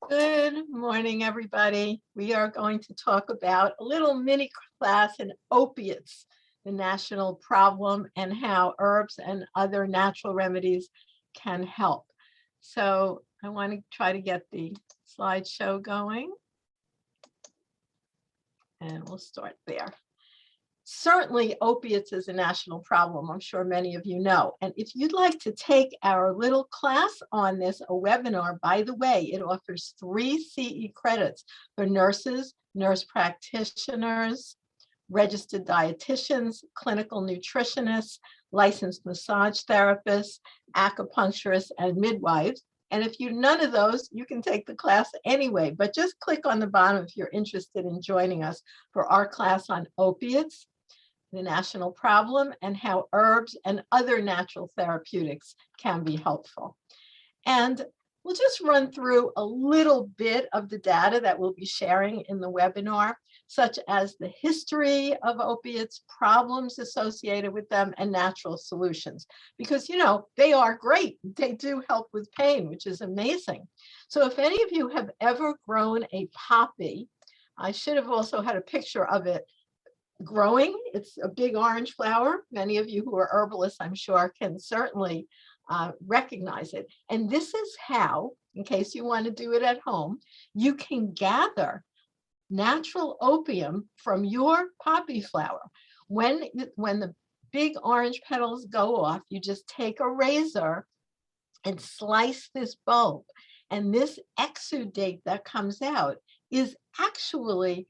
Good morning, everybody. We are going to talk about a little mini class in opiates, the national problem, and how herbs and other natural remedies can help. So I want to try to get the slideshow going, and we'll start there. Certainly, opiates is a national problem. I'm sure many of you know. And if you'd like to take our little class on this, a webinar, by the way, it offers 3 CE credits for nurses, nurse practitioners, registered dietitians, clinical nutritionists, licensed massage therapists, acupuncturists, and midwives. And if you're none of those, you can take the class anyway, but just click on the bottom if you're interested in joining us for our class on opiates, the national problem, and how herbs and other natural therapeutics can be helpful. And we'll just run through a little bit of the data that we'll be sharing in the webinar, such as the history of opiates, problems associated with them, and natural solutions. Because, you know, they are great. They do help with pain, which is amazing. So if any of you have ever grown a poppy, I should have also had a picture of it growing. It's a big orange flower. Many of you who are herbalists, I'm sure, can certainly recognize it. And this is how, in case you want to do it at home, you can gather natural opium from your poppy flower. When the big orange petals go off, you just take a razor and slice this bulb. And this exudate that comes out is actually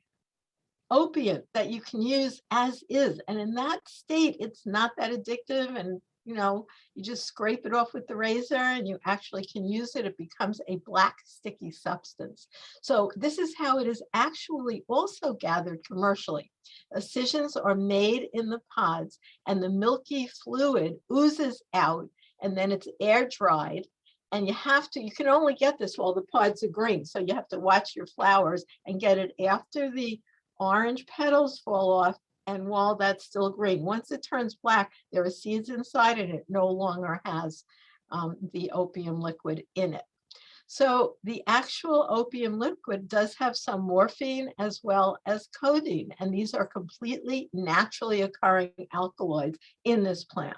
opiate that you can use as is. And in that state, it's not that addictive. And, you know, you just scrape it off with the razor and you actually can use it. It becomes a black sticky substance. So this is how it is actually also gathered commercially. Incisions are made in the pods and the milky fluid oozes out, and then it's air dried. And you can only get this while the pods are green. So you have to watch your flowers and get it after the orange petals fall off and while that's still green. Once it turns black, there are seeds inside and it no longer has the opium liquid in it. So the actual opium liquid does have some morphine as well as codeine, and these are completely naturally occurring alkaloids in this plant.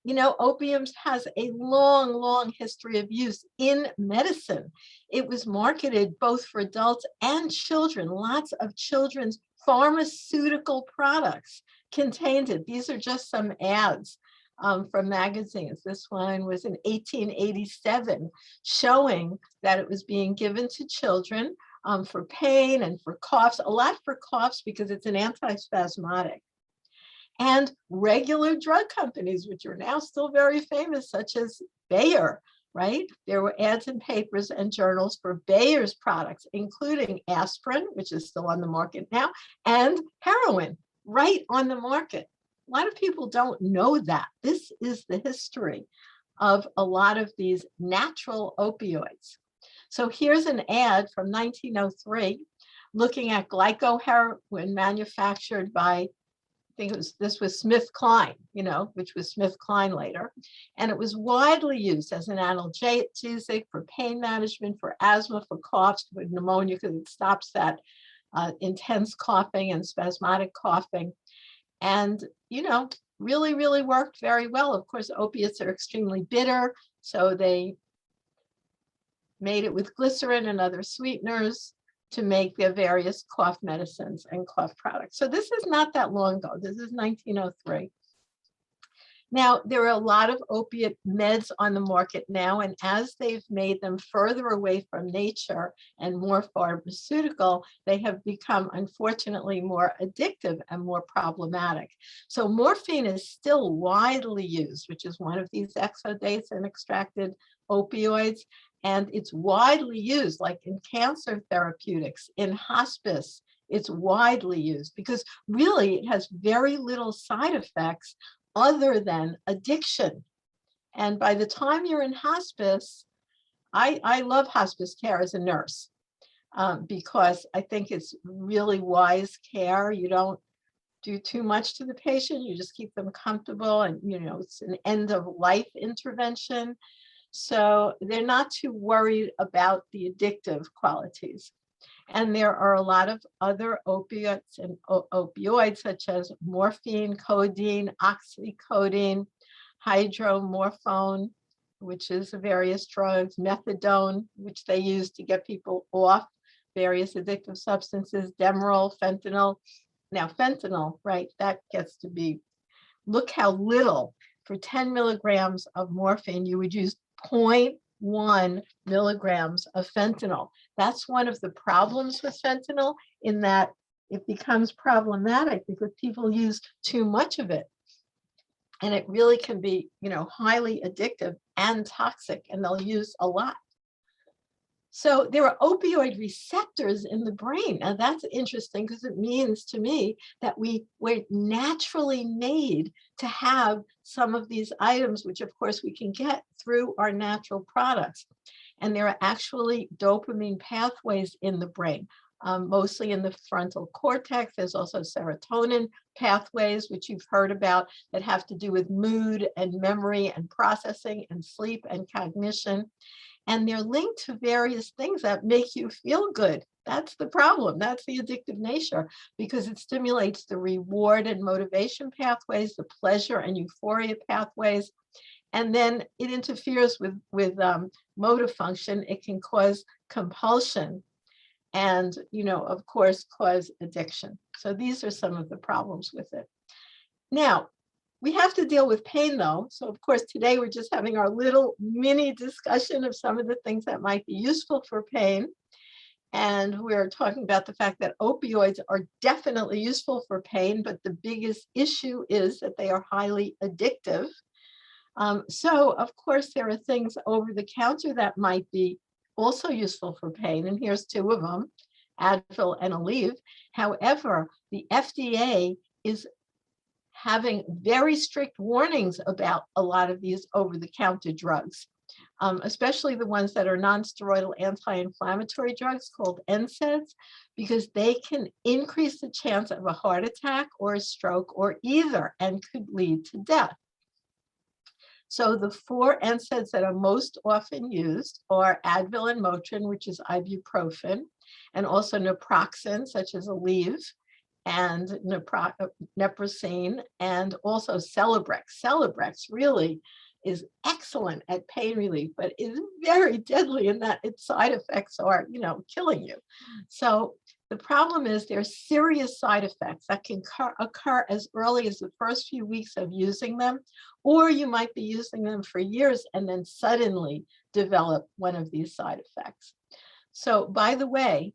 You know, opium has a long, long history of use in medicine. It was marketed both for adults and children. Lots of children's pharmaceutical products contained it. These are just some ads from magazines. This one was in 1887, showing that it was being given to children for pain and for coughs, a lot for coughs because it's an antispasmodic. And regular drug companies, which are now still very famous, such as Bayer, right? There were ads in papers and journals for Bayer's products, including aspirin, which is still on the market now, and heroin, right on the market. A lot of people don't know that. This is the history of a lot of these natural opioids. So here's an ad from 1903 looking at glycoheroin manufactured by, this was SmithKline, you know, which was SmithKline later. And it was widely used as an analgesic for pain management, for asthma, for coughs, for pneumonia, because it stops that intense coughing and spasmodic coughing. And, you know, really, really worked very well. Of course, opiates are extremely bitter, so they made it with glycerin and other sweeteners to make their various cough medicines and cough products. So this is not that long ago. This is 1903. Now, there are a lot of opiate meds on the market now, and as they've made them further away from nature and more pharmaceutical, they have become, unfortunately, more addictive and more problematic. So morphine is still widely used, which is one of these exudates and extracted opioids. And it's widely used, like in cancer therapeutics, in hospice. It's widely used because really it has very little side effects other than addiction. And by the time you're in hospice, I love hospice care as a nurse because I think it's really wise care. You don't do too much to the patient. You just keep them comfortable, and, you know, it's an end of life intervention. So they're not too worried about the addictive qualities. And there are a lot of other opiates and opioids, such as morphine, codeine, oxycodone, hydromorphone, which is various drugs, methadone, which they use to get people off various addictive substances, Demerol, fentanyl. Now, fentanyl, right, that gets to be, look how little. For 10 milligrams of morphine, you would use 0.1 milligrams of fentanyl. That's one of the problems with fentanyl, in that it becomes problematic because people use too much of it. And it really can be, highly addictive and toxic, and they'll use a lot. So there are opioid receptors in the brain. Now that's interesting, because it means to me that we're naturally made to have some of these items, which of course we can get through our natural products. And there are actually dopamine pathways in the brain, mostly in the frontal cortex. There's also serotonin pathways, which you've heard about, that have to do with mood and memory and processing and sleep and cognition. And they're linked to various things that make you feel good. That's the problem. That's the addictive nature, because it stimulates the reward and motivation pathways, the pleasure and euphoria pathways. And then it interferes with motor function. It can cause compulsion and, of course, cause addiction. So these are some of the problems with it. Now, we have to deal with pain, though. So, of course, today we're just having our little mini discussion of some of the things that might be useful for pain. And we're talking about the fact that opioids are definitely useful for pain, but the biggest issue is that they are highly addictive. So, of course, there are things over the counter that might be also useful for pain. And here's two of them, Advil and Aleve. However, the FDA is having very strict warnings about a lot of these over-the-counter drugs, especially the ones that are non-steroidal anti-inflammatory drugs called NSAIDs, because they can increase the chance of a heart attack or a stroke or either, and could lead to death. So the 4 NSAIDs that are most often used are Advil and Motrin, which is ibuprofen, and also naproxen, such as Aleve, and neprosine, and also Celebrex. Celebrex really is excellent at pain relief, but is very deadly in that its side effects are, killing you. So the problem is there's serious side effects that can occur as early as the first few weeks of using them, or you might be using them for years and then suddenly develop one of these side effects. So, by the way,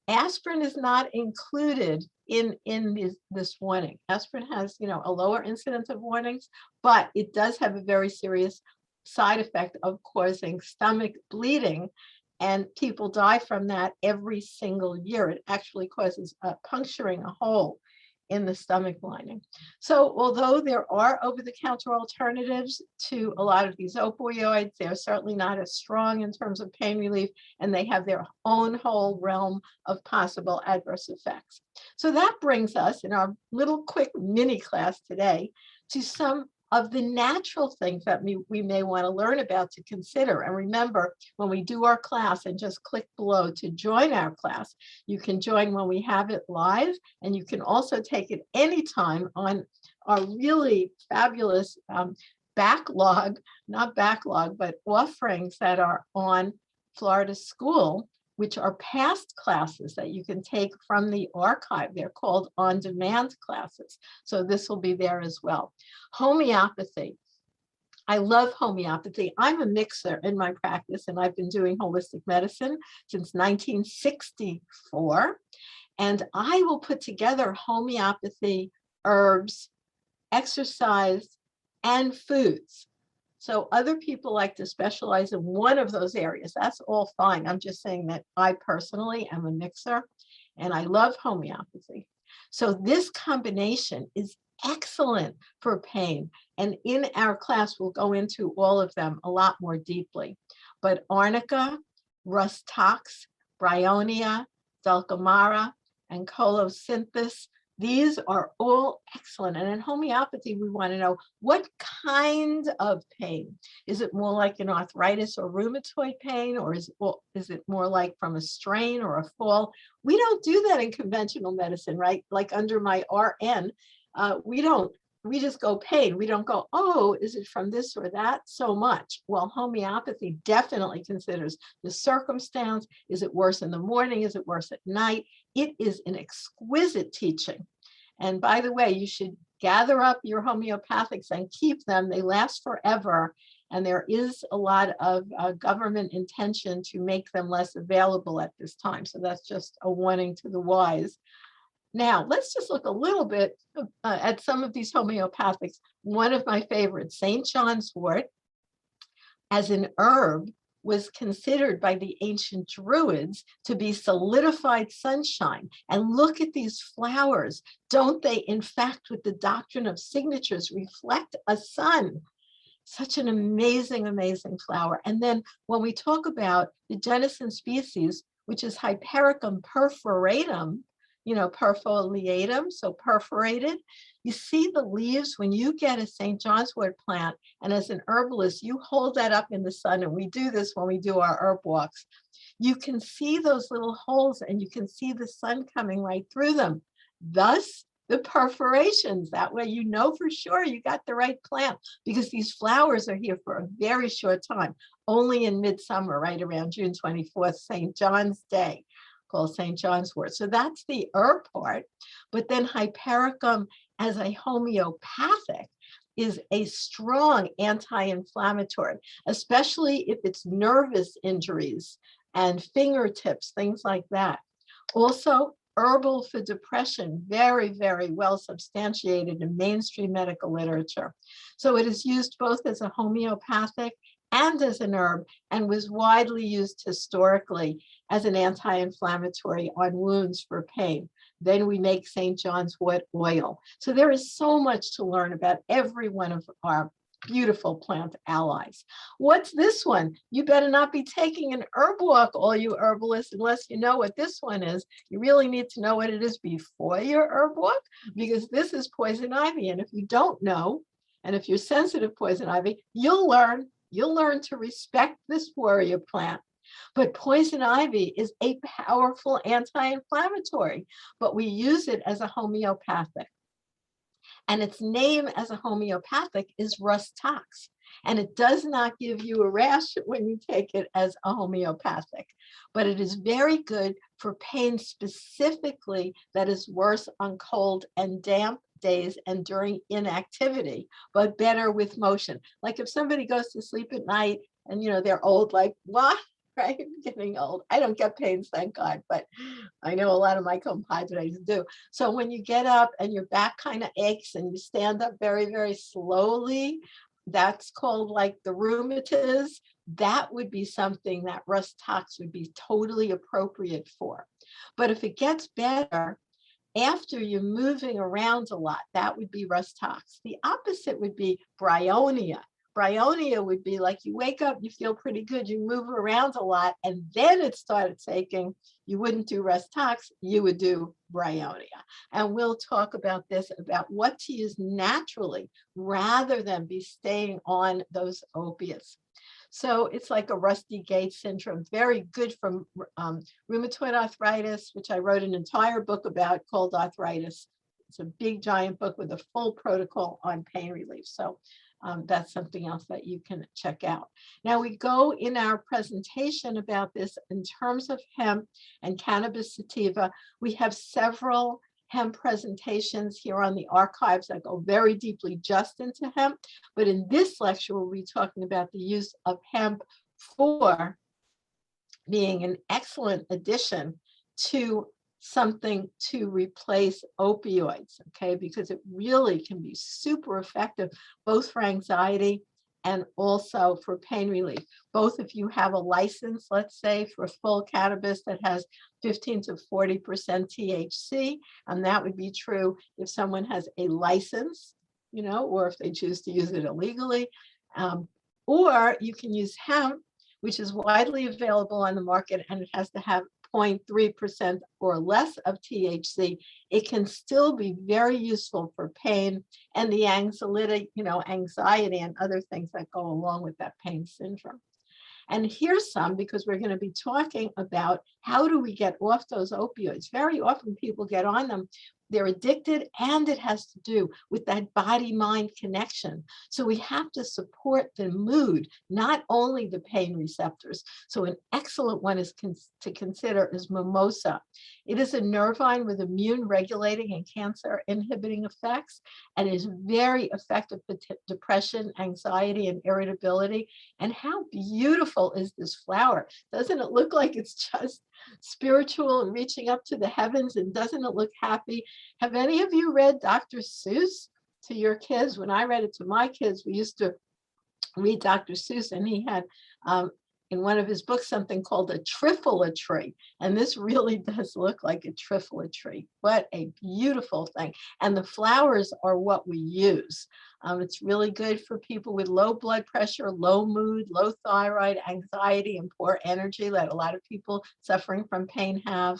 aspirin is not included in this warning. Aspirin has, a lower incidence of warnings, but it does have a very serious side effect of causing stomach bleeding, and people die from that every single year. It actually causes puncturing a hole in the stomach lining. So although there are over-the-counter alternatives to a lot of these opioids, they're certainly not as strong in terms of pain relief, and they have their own whole realm of possible adverse effects. So that brings us, in our little quick mini class today, to some of the natural things that we may want to learn about to consider. And remember, when we do our class, and just click below to join our class, you can join when we have it live, and you can also take it anytime on our really fabulous backlog, not backlog, but offerings that are on Florida School, which are past classes that you can take from the archive. They're called on-demand classes. So this will be there as well. Homeopathy. I love homeopathy. I'm a mixer in my practice, and I've been doing holistic medicine since 1964. And I will put together homeopathy, herbs, exercise, and foods. So other people like to specialize in one of those areas. That's all fine. I'm just saying that I personally am a mixer, and I love homeopathy. So this combination is excellent for pain. And in our class, we'll go into all of them a lot more deeply. But Arnica, Rustox, Bryonia, Dulcamara, and Colocynthis, These are all excellent. And in homeopathy, we want to know what kind of pain. Is it more like an arthritis or rheumatoid pain, or is it more like from a strain or a fall? We don't do that in conventional medicine, right? Like under my RN, we don't. We just go pain. We don't go, oh, is it from this or that so much? Well, homeopathy definitely considers the circumstance. Is it worse in the morning? Is it worse at night? It is an exquisite teaching. And by the way, you should gather up your homeopathics and keep them. They last forever. And there is a lot of government intention to make them less available at this time. So that's just a warning to the wise. Now, let's just look a little bit at some of these homeopathics. One of my favorites, St. John's wort, as an herb, was considered by the ancient Druids to be solidified sunshine. And look at these flowers. Don't they, in fact, with the doctrine of signatures, reflect a sun? Such an amazing, amazing flower. And then when we talk about the genus species, which is Hypericum perforatum, perfoliatum, so perforated. You see the leaves when you get a St. John's wort plant, and as an herbalist, you hold that up in the sun, and we do this when we do our herb walks. You can see those little holes, and you can see the sun coming right through them. Thus, the perforations. That way you know for sure you got the right plant, because these flowers are here for a very short time, only in midsummer, right around June 24th, St. John's Day, called St. John's wort. So that's the herb part. But then Hypericum as a homeopathic is a strong anti-inflammatory, especially if it's nervous injuries and fingertips, things like that. Also, herbal for depression, very, very well substantiated in mainstream medical literature. So it is used both as a homeopathic and as an herb, and was widely used historically as an anti-inflammatory on wounds for pain. Then we make St. John's wort oil. So there is so much to learn about every one of our beautiful plant allies. What's this one? You better not be taking an herb walk, all you herbalists, unless you know what this one is. You really need to know what it is before your herb walk, because this is poison ivy. And if you don't know, and if you're sensitive to poison ivy, you'll learn to respect this warrior plant. But poison ivy is a powerful anti-inflammatory, but we use it as a homeopathic. And its name as a homeopathic is Rus tox. And it does not give you a rash when you take it as a homeopathic, but it is very good for pain specifically that is worse on cold and damp days and during inactivity, but better with motion. Like if somebody goes to sleep at night and, they're old, like, what? Right? Getting old. I don't get pains, thank God, but I know a lot of my compadres do. So when you get up and your back kind of aches and you stand up very, very slowly, that's called like the rheumatiz. That would be something that Rus tox would be totally appropriate for. But if it gets better after you're moving around a lot, that would be Rus tox. The opposite would be bryonia. Bryonia would be like you wake up, you feel pretty good, you move around a lot, and then it started taking, you wouldn't do Rus tox, you would do bryonia. And we'll talk about this, about what to use naturally rather than be staying on those opiates. So it's like a rusty gate syndrome, very good from rheumatoid arthritis, which I wrote an entire book about called Arthritis. It's a big, giant book with a full protocol on pain relief. So that's something else that you can check out. Now we go in our presentation about this in terms of hemp and cannabis sativa. We have several hemp presentations here on the archives that go very deeply just into hemp. But in this lecture, we'll be talking about the use of hemp for being an excellent addition to something to replace opioids, okay? Because it really can be super effective, both for anxiety and also for pain relief. Both if you have a license, let's say, for full cannabis that has 15 to 40% THC, and that would be true if someone has a license, or if they choose to use it illegally. Or you can use hemp, which is widely available on the market, and it has to have 0.3% or less of THC, it can still be very useful for pain and the anxiety, anxiety and other things that go along with that pain syndrome. And here's some, because we're going to be talking about how do we get off those opioids. Very often people get on them, they're addicted, and it has to do with that body-mind connection. So we have to support the mood, not only the pain receptors. So an excellent one is to consider is mimosa. It is a nervine with immune regulating and cancer inhibiting effects, and is very effective for depression, anxiety, and irritability. And how beautiful is this flower? Doesn't it look like it's just spiritual and reaching up to the heavens? And doesn't it look happy? Have any of you read Dr. Seuss to your kids? When I read it to my kids, we used to read Dr. Seuss, and he had in one of his books something called a trifle tree. And this really does look like a trifle tree. What a beautiful thing. And the flowers are what we use. It's really good for people with low blood pressure, low mood, low thyroid, anxiety, and poor energy that a lot of people suffering from pain have,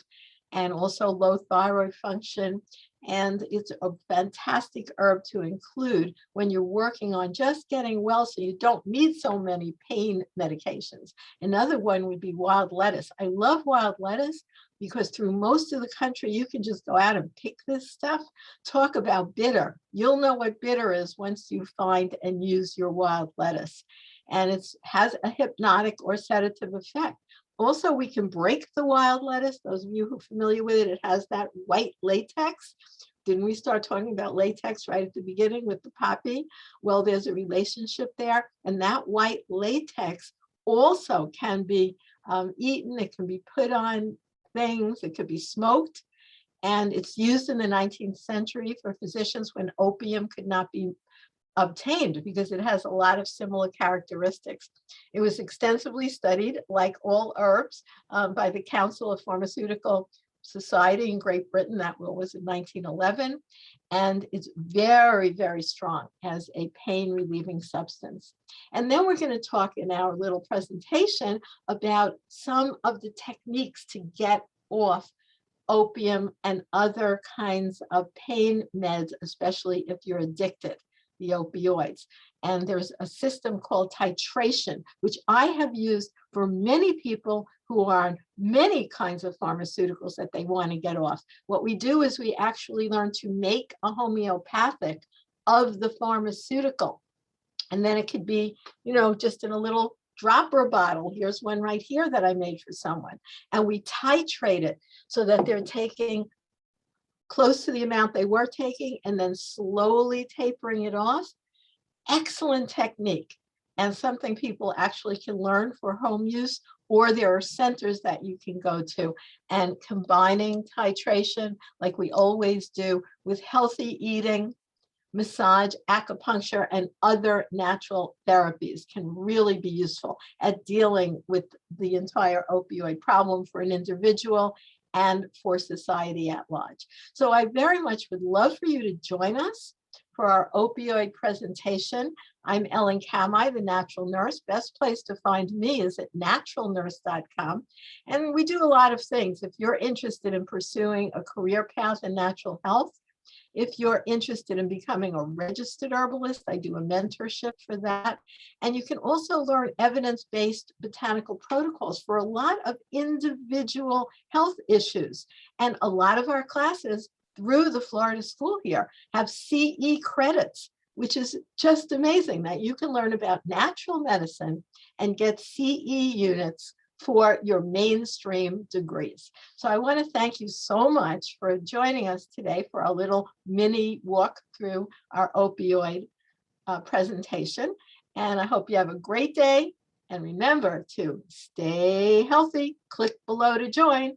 and also low thyroid function. And it's a fantastic herb to include when you're working on just getting well, so you don't need so many pain medications. Another one would be wild lettuce. I love wild lettuce because through most of the country, you can just go out and pick this stuff. Talk about bitter. You'll know what bitter is once you find and use your wild lettuce. And it has a hypnotic or sedative effect. Also, we can break the wild lettuce. Those of you who are familiar with it, it has that white latex. Didn't we start talking about latex right at the beginning with the poppy? Well, there's a relationship there. And that white latex also can be eaten. It can be put on things. It could be smoked. And it's used in the 19th century for physicians when opium could not be obtained, because it has a lot of similar characteristics. It was extensively studied, like all herbs, by the Council of Pharmaceutical Society in Great Britain. That was in 1911. And it's very, very strong as a pain relieving substance. And then we're going to talk in our little presentation about some of the techniques to get off opium and other kinds of pain meds, especially if you're addicted, the opioids. And there's a system called titration, which I have used for many people who are on many kinds of pharmaceuticals that they want to get off. What we do is we actually learn to make a homeopathic of the pharmaceutical. And then it could be, just in a little dropper bottle. Here's one right here that I made for someone. And we titrate it so that they're taking close to the amount they were taking and then slowly tapering it off. Excellent technique, and something people actually can learn for home use, or there are centers that you can go to. And combining titration, like we always do, with healthy eating, massage, acupuncture, and other natural therapies can really be useful at dealing with the entire opioid problem for an individual and for society at large. So I very much would love for you to join us for our opioid presentation. I'm Ellen Kamhi, the natural nurse. Best place to find me is at naturalnurse.com. And we do a lot of things. If you're interested in pursuing a career path in natural health, if you're interested in becoming a registered herbalist, I do a mentorship for that. And you can also learn evidence-based botanical protocols for a lot of individual health issues. And a lot of our classes through the Florida school here have CE credits, which is just amazing that you can learn about natural medicine and get CE units for your mainstream degrees. So I want to thank you so much for joining us today for our little mini walk through our opioid presentation. And I hope you have a great day. And remember to stay healthy. Click below to join.